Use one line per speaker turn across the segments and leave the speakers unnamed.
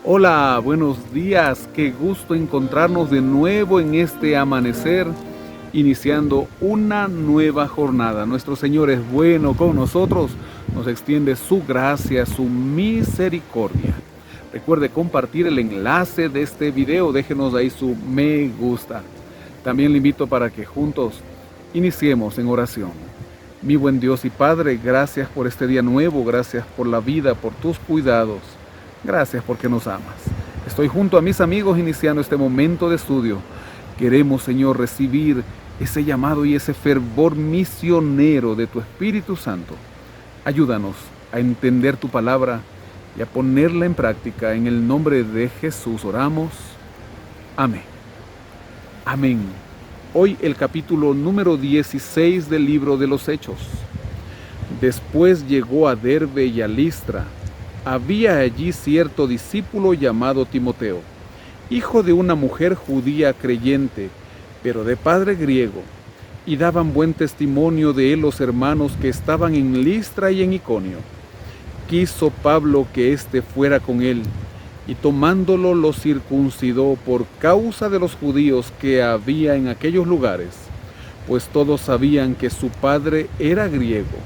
Hola, buenos días, qué gusto encontrarnos de nuevo en este amanecer, iniciando una nueva jornada. Nuestro Señor es bueno con nosotros, nos extiende su gracia, su misericordia. Recuerde compartir el enlace de este video, déjenos ahí su me gusta. También le invito para que juntos iniciemos en oración. Mi buen Dios y Padre, gracias por este día nuevo, gracias por la vida, por tus cuidados. Gracias porque nos amas. Estoy junto a mis amigos iniciando este momento de estudio. Queremos, Señor, recibir ese llamado y ese fervor misionero de tu Espíritu Santo. Ayúdanos a entender tu palabra y a ponerla en práctica. En el nombre de Jesús oramos. Amén. Amén. Hoy el capítulo número 16 del libro de los Hechos. Después llegó a Derbe y a Listra. Había allí cierto discípulo llamado Timoteo, hijo de una mujer judía creyente, pero de padre griego, y daban buen testimonio de él los hermanos que estaban en Listra y en Iconio. Quiso Pablo que éste fuera con él, y tomándolo lo circuncidó por causa de los judíos que había en aquellos lugares, pues todos sabían que su padre era griego.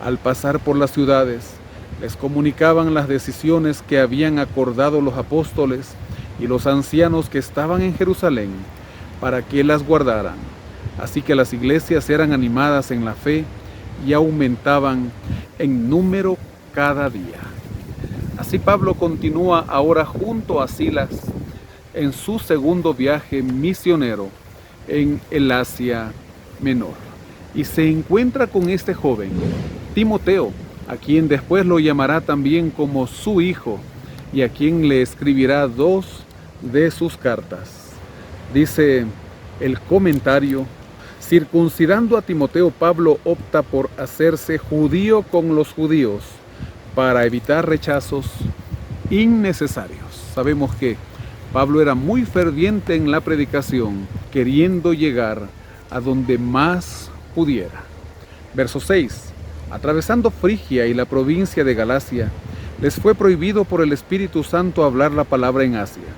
Al pasar por las ciudades, les comunicaban las decisiones que habían acordado los apóstoles y los ancianos que estaban en Jerusalén, para que las guardaran. Así que las iglesias eran animadas en la fe y aumentaban en número cada día. Así Pablo continúa ahora junto a Silas en su segundo viaje misionero en el Asia Menor. Y se encuentra con este joven, Timoteo, a quien después lo llamará también como su hijo, y a quien le escribirá 2 de sus cartas. Dice el comentario: circuncidando a Timoteo, Pablo opta por hacerse judío con los judíos para evitar rechazos innecesarios. Sabemos que Pablo era muy ferviente en la predicación, queriendo llegar a donde más pudiera. Verso 6. Atravesando Frigia y la provincia de Galacia, les fue prohibido por el Espíritu Santo hablar la palabra en Asia.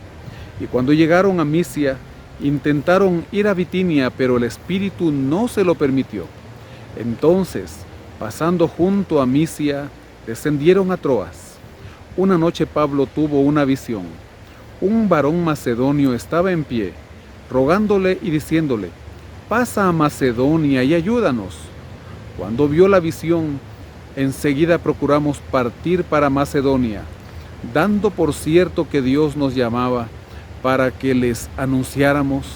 Y cuando llegaron a Misia, intentaron ir a Bitinia, pero el Espíritu no se lo permitió. Entonces, pasando junto a Misia, descendieron a Troas. Una noche Pablo tuvo una visión. Un varón macedonio estaba en pie, rogándole y diciéndole: pasa a Macedonia y ayúdanos. Cuando vio la visión, enseguida procuramos partir para Macedonia, dando por cierto que Dios nos llamaba para que les anunciáramos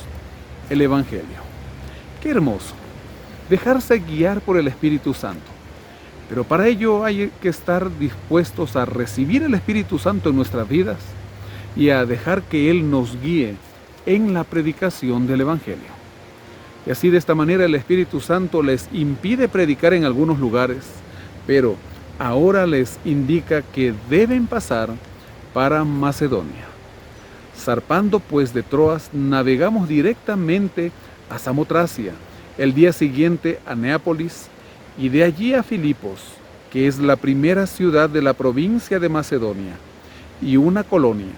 el Evangelio. ¡Qué hermoso! Dejarse guiar por el Espíritu Santo. Pero para ello hay que estar dispuestos a recibir el Espíritu Santo en nuestras vidas y a dejar que Él nos guíe en la predicación del Evangelio. Y así de esta manera el Espíritu Santo les impide predicar en algunos lugares, pero ahora les indica que deben pasar para Macedonia. Zarpando pues de Troas, navegamos directamente a Samotracia, el día siguiente a Neápolis, y de allí a Filipos, que es la primera ciudad de la provincia de Macedonia, y una colonia.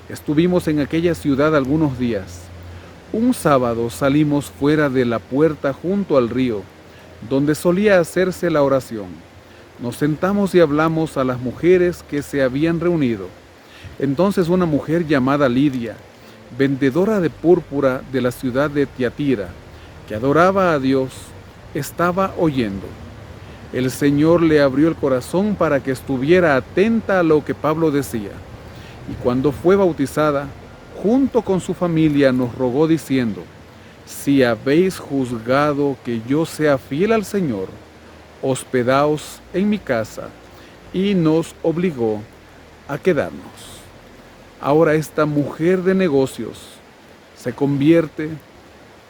Estuvimos en aquella ciudad algunos días. Un sábado salimos fuera de la puerta junto al río, donde solía hacerse la oración. Nos sentamos y hablamos a las mujeres que se habían reunido. Entonces una mujer llamada Lidia, vendedora de púrpura de la ciudad de Tiatira, que adoraba a Dios, estaba oyendo. El Señor le abrió el corazón para que estuviera atenta a lo que Pablo decía. Y cuando fue bautizada, junto con su familia nos rogó diciendo: si habéis juzgado que yo sea fiel al Señor, hospedaos en mi casa, y nos obligó a quedarnos. Ahora esta mujer de negocios se convierte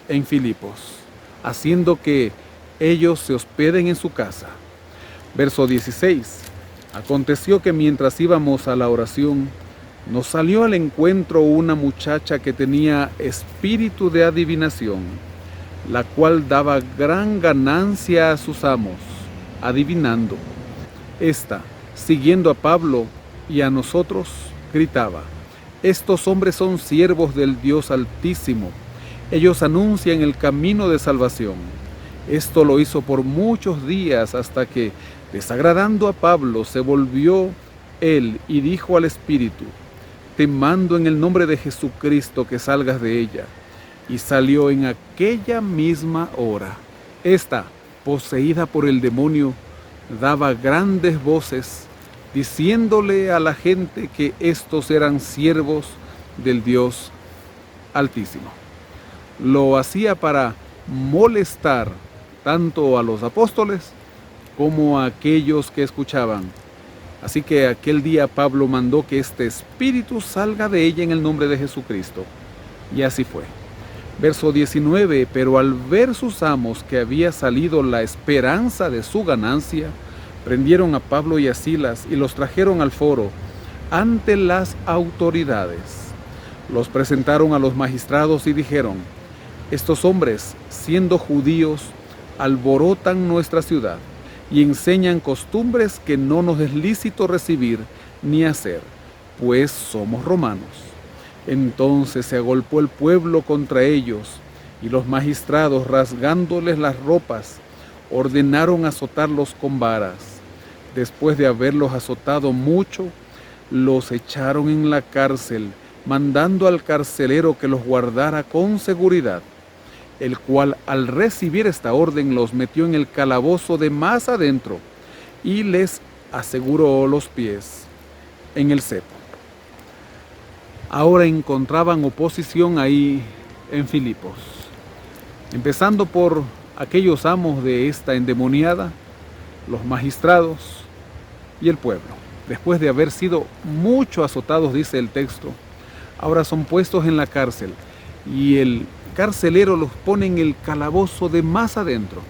en Filipos, haciendo que ellos se hospeden en su casa. Verso 16. Aconteció que mientras íbamos a la oración, nos salió al encuentro una muchacha que tenía espíritu de adivinación, la cual daba gran ganancia a sus amos, adivinando. Esta, siguiendo a Pablo y a nosotros, gritaba: estos hombres son siervos del Dios Altísimo. Ellos anuncian el camino de salvación. Esto lo hizo por muchos días hasta que, desagradando a Pablo, se volvió él y dijo al espíritu: te mando en el nombre de Jesucristo que salgas de ella. Y salió en aquella misma hora. Esta, poseída por el demonio, daba grandes voces, diciéndole a la gente que estos eran siervos del Dios Altísimo. Lo hacía para molestar tanto a los apóstoles como a aquellos que escuchaban. Así que aquel día Pablo mandó que este espíritu salga de ella en el nombre de Jesucristo. Y así fue. Verso 19, pero al ver sus amos que había salido la esperanza de su ganancia, prendieron a Pablo y a Silas y los trajeron al foro ante las autoridades. Los presentaron a los magistrados y dijeron: estos hombres, siendo judíos, alborotan nuestra ciudad y enseñan costumbres que no nos es lícito recibir ni hacer, pues somos romanos. Entonces se agolpó el pueblo contra ellos, y los magistrados, rasgándoles las ropas, ordenaron azotarlos con varas. Después de haberlos azotado mucho, los echaron en la cárcel, mandando al carcelero que los guardara con seguridad, el cual, al recibir esta orden, los metió en el calabozo de más adentro y les aseguró los pies en el cepo. Ahora encontraban oposición ahí en Filipos, empezando por aquellos amos de esta endemoniada, los magistrados y el pueblo. Después de haber sido mucho azotados, dice el texto, ahora son puestos en la cárcel y el carcelero los pone en el calabozo de más adentro.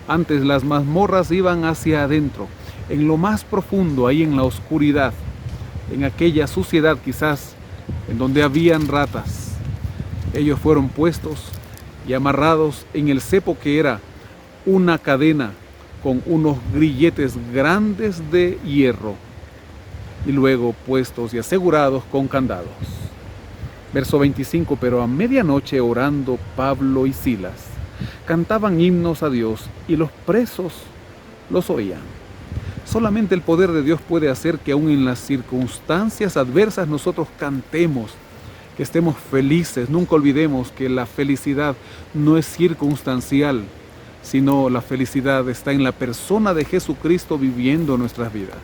Antes las mazmorras iban hacia adentro, en lo más profundo, ahí en la oscuridad, en aquella suciedad quizás, en donde habían ratas. Ellos fueron puestos y amarrados en el cepo, que era una cadena con unos grilletes grandes de hierro, y luego puestos y asegurados con candados. Verso 25, pero a medianoche, orando Pablo y Silas, cantaban himnos a Dios y los presos los oían. Solamente el poder de Dios puede hacer que aún en las circunstancias adversas nosotros cantemos, que estemos felices. Nunca olvidemos que la felicidad no es circunstancial, sino la felicidad está en la persona de Jesucristo viviendo nuestras vidas.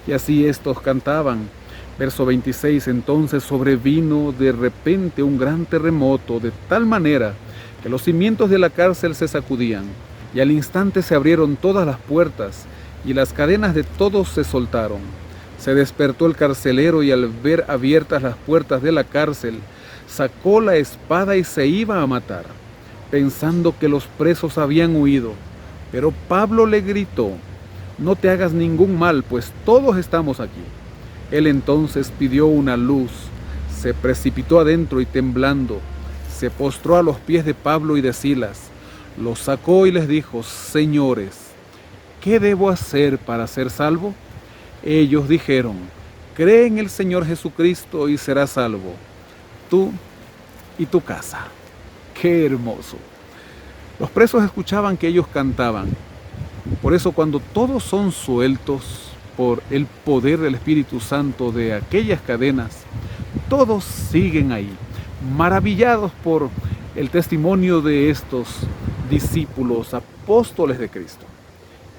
Y así estos cantaban. Verso 26, entonces sobrevino de repente un gran terremoto, de tal manera que los cimientos de la cárcel se sacudían, y al instante se abrieron todas las puertas, y las cadenas de todos se soltaron. Se despertó el carcelero, y al ver abiertas las puertas de la cárcel, sacó la espada y se iba a matar, pensando que los presos habían huido. Pero Pablo le gritó: no te hagas ningún mal, pues todos estamos aquí. Él entonces pidió una luz, se precipitó adentro y temblando, se postró a los pies de Pablo y de Silas, los sacó y les dijo: señores, ¿qué debo hacer para ser salvo? Ellos dijeron: cree en el Señor Jesucristo y serás salvo, tú y tu casa. ¡Qué hermoso! Los presos escuchaban que ellos cantaban. Por eso, cuando todos son sueltos por el poder del Espíritu Santo de aquellas cadenas, todos siguen ahí, maravillados por el testimonio de estos discípulos, apóstoles de Cristo.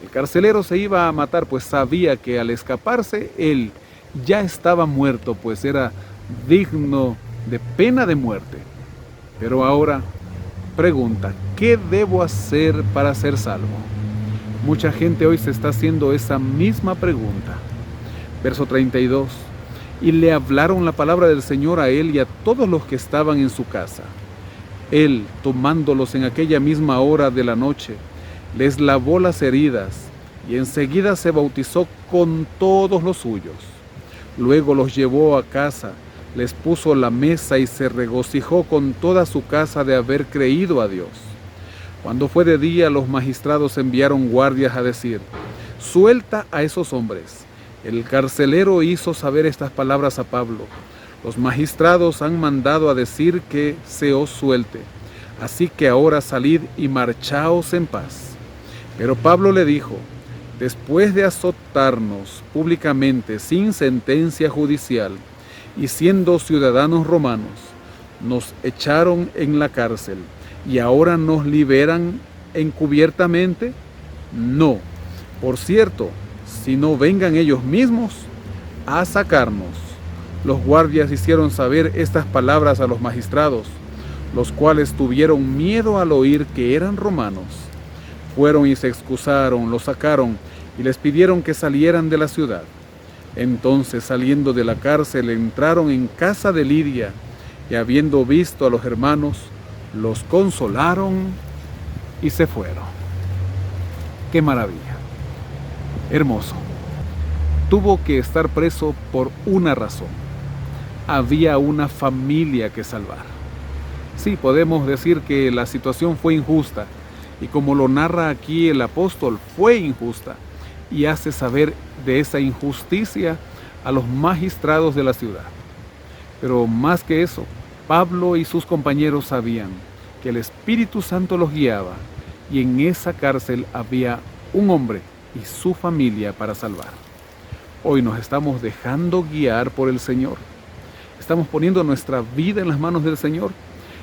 El carcelero se iba a matar, pues sabía que al escaparse él ya estaba muerto, pues era digno de pena de muerte. Pero ahora pregunta: ¿qué debo hacer para ser salvo? Mucha gente hoy se está haciendo esa misma pregunta. Verso 32. Y le hablaron la palabra del Señor a él y a todos los que estaban en su casa. Él, tomándolos en aquella misma hora de la noche, les lavó las heridas y enseguida se bautizó con todos los suyos. Luego los llevó a casa, les puso la mesa y se regocijó con toda su casa de haber creído a Dios. Cuando fue de día, los magistrados enviaron guardias a decir: suelta a esos hombres. El carcelero hizo saber estas palabras a Pablo: los magistrados han mandado a decir que se os suelte, así que ahora salid y marchaos en paz. Pero Pablo le dijo: después de azotarnos públicamente sin sentencia judicial y siendo ciudadanos romanos, nos echaron en la cárcel y ahora nos liberan encubiertamente. No, por cierto, si no vengan ellos mismos a sacarnos. Los guardias hicieron saber estas palabras a los magistrados, los cuales tuvieron miedo al oír que eran romanos. Fueron y se excusaron, los sacaron y les pidieron que salieran de la ciudad. Entonces, saliendo de la cárcel, entraron en casa de Lidia y, habiendo visto a los hermanos, los consolaron y se fueron. ¡Qué maravilla! Hermoso. Tuvo que estar preso por una razón. Había una familia que salvar. Sí, podemos decir que la situación fue injusta, y como lo narra aquí el apóstol, fue injusta, y hace saber de esa injusticia a los magistrados de la ciudad. Pero más que eso, Pablo y sus compañeros sabían que el Espíritu Santo los guiaba, y en esa cárcel había un hombre y su familia para salvar. Hoy nos estamos dejando guiar por el Señor. Estamos poniendo nuestra vida en las manos del Señor.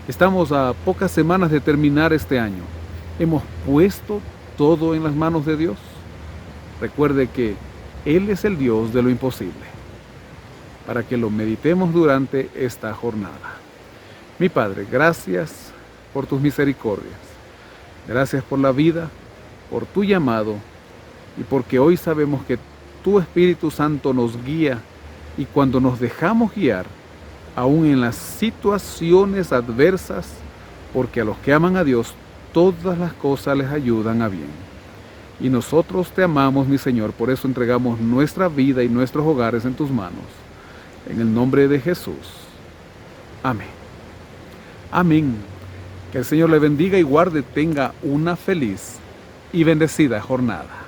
Estamos a pocas semanas de terminar este año. ¿Hemos puesto todo en las manos de Dios? Recuerde que Él es el Dios de lo imposible, para que lo meditemos durante esta jornada. Mi Padre, gracias por tus misericordias. Gracias por la vida, por tu llamado, y porque hoy sabemos que tu Espíritu Santo nos guía, y cuando nos dejamos guiar, aún en las situaciones adversas, porque a los que aman a Dios, todas las cosas les ayudan a bien. Y nosotros te amamos, mi Señor, por eso entregamos nuestra vida y nuestros hogares en tus manos. En el nombre de Jesús. Amén. Amén. Que el Señor le bendiga y guarde, tenga una feliz y bendecida jornada.